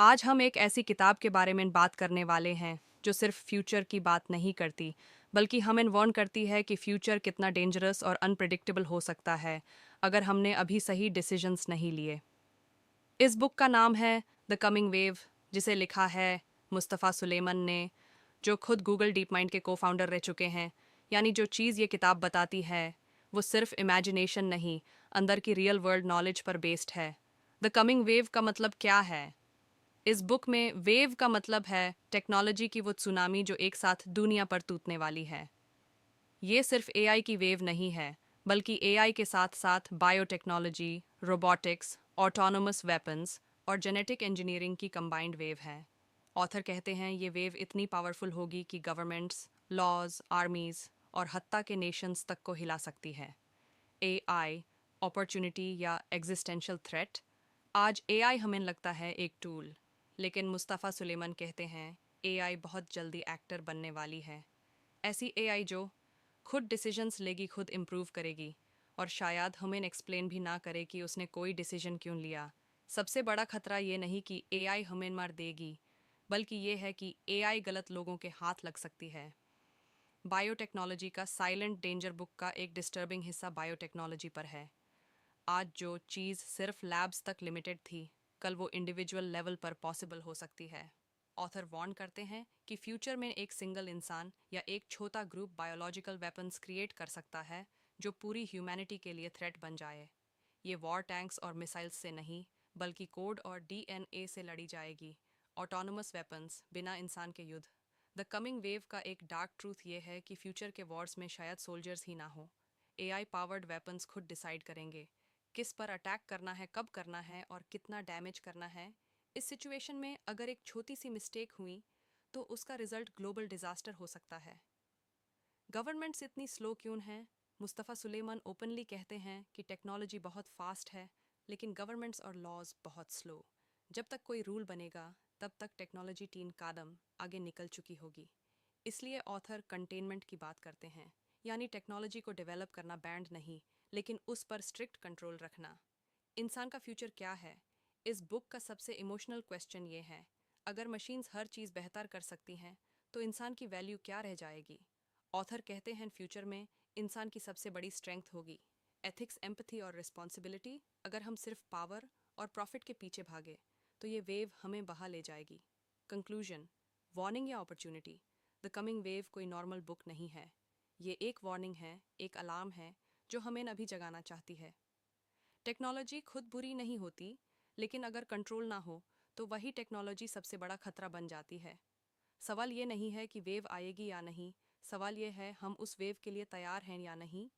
आज हम एक ऐसी किताब के बारे में बात करने वाले हैं जो सिर्फ फ्यूचर की बात नहीं करती, बल्कि हमें वार्न करती है कि फ्यूचर कितना डेंजरस और अनप्रिडिक्टेबल हो सकता है अगर हमने अभी सही डिसीजंस नहीं लिए। इस बुक का नाम है द कमिंग वेव, जिसे लिखा है मुस्तफ़ा सुलेमान ने, जो खुद गूगल डीप माइंड के को फाउंडर रह चुके हैं। यानी जो चीज़ ये किताब बताती है वो सिर्फ इमेजिनेशन नहीं, अंदर की रियल वर्ल्ड नॉलेज पर बेस्ड है। द कमिंग वेव का मतलब क्या है? इस बुक में वेव का मतलब है टेक्नोलॉजी की वो सुनामी जो एक साथ दुनिया पर टूटने वाली है। ये सिर्फ एआई की वेव नहीं है, बल्कि एआई के साथ साथ बायोटेक्नोलॉजी, रोबोटिक्स, ऑटोनोमस वेपन्स और जेनेटिक इंजीनियरिंग की कंबाइंड वेव है। ऑथर कहते हैं ये वेव इतनी पावरफुल होगी कि गवर्नमेंट्स, लॉज, आर्मीज और हत्ता के नेशंस तक को हिला सकती है। एआई अपॉर्चुनिटी या एग्जिस्टेंशियल थ्रेट। आज एआई हमें लगता है एक टूल, लेकिन मुस्तफ़ा सुलेमान कहते हैं एआई बहुत जल्दी एक्टर बनने वाली है। ऐसी एआई जो खुद डिसीजंस लेगी, खुद इम्प्रूव करेगी और शायद हमें एक्सप्लेन भी ना करे कि उसने कोई डिसीजन क्यों लिया। सबसे बड़ा खतरा ये नहीं कि एआई हमें मार देगी, बल्कि ये है कि एआई गलत लोगों के हाथ लग सकती है। बायोटेक्नोलॉजी का साइलेंट डेंजर बुक का एक डिस्टर्बिंग हिस्सा बायोटेक्नोलॉजी पर है। आज जो चीज़ सिर्फ लैब्स तक लिमिटेड थी, कल वो इंडिविजुअल लेवल पर पॉसिबल हो सकती है। ऑथर वार्न करते हैं कि फ्यूचर में एक सिंगल इंसान या एक छोटा ग्रुप बायोलॉजिकल वेपन्स क्रिएट कर सकता है जो पूरी ह्यूमैनिटी के लिए थ्रेट बन जाए। ये वॉर टैंक्स और मिसाइल्स से नहीं, बल्कि कोड और डीएनए से लड़ी जाएगी। ऑटोनोमस वेपन्स, बिना इंसान के युद्ध। द कमिंग वेव का एक डार्क ट्रूथ ये है कि फ्यूचर के वॉर्स में शायद सोल्जर्स ही ना हो। एआई पावर्ड वेपन्स खुद डिसाइड करेंगे किस पर अटैक करना है, कब करना है और कितना डैमेज करना है। इस सिचुएशन में अगर एक छोटी सी मिस्टेक हुई तो उसका रिजल्ट ग्लोबल डिजास्टर हो सकता है। गवर्नमेंट्स इतनी स्लो क्यों हैं? मुस्तफ़ा सुलेमान ओपनली कहते हैं कि टेक्नोलॉजी बहुत फास्ट है, लेकिन गवर्नमेंट्स और लॉज बहुत स्लो। जब तक कोई रूल बनेगा, तब तक टेक्नोलॉजी 3 कदम आगे निकल चुकी होगी। इसलिए ऑथर कंटेनमेंट की बात करते हैं, यानी टेक्नोलॉजी को डेवलप करना बैंड नहीं, लेकिन उस पर स्ट्रिक्ट कंट्रोल रखना। इंसान का फ्यूचर क्या है? इस बुक का सबसे इमोशनल क्वेश्चन ये है, अगर मशीन्स हर चीज़ बेहतर कर सकती हैं तो इंसान की वैल्यू क्या रह जाएगी? ऑथर कहते हैं फ्यूचर में इंसान की सबसे बड़ी स्ट्रेंथ होगी एथिक्स, एम्पथी और रिस्पॉन्सिबिलिटी। अगर हम सिर्फ पावर और प्रॉफिट के पीछे भागे तो ये वेव हमें बहा ले जाएगी। कंक्लूजन, वार्निंग या अपॉर्चुनिटी। द कमिंग वेव कोई नॉर्मल बुक नहीं है। ये एक वार्निंग है, एक अलार्म है जो हमें अभी जगाना चाहती है। टेक्नोलॉजी खुद बुरी नहीं होती, लेकिन अगर कंट्रोल ना हो तो वही टेक्नोलॉजी सबसे बड़ा खतरा बन जाती है। सवाल ये नहीं है कि वेव आएगी या नहीं, सवाल ये है हम उस वेव के लिए तैयार हैं या नहीं।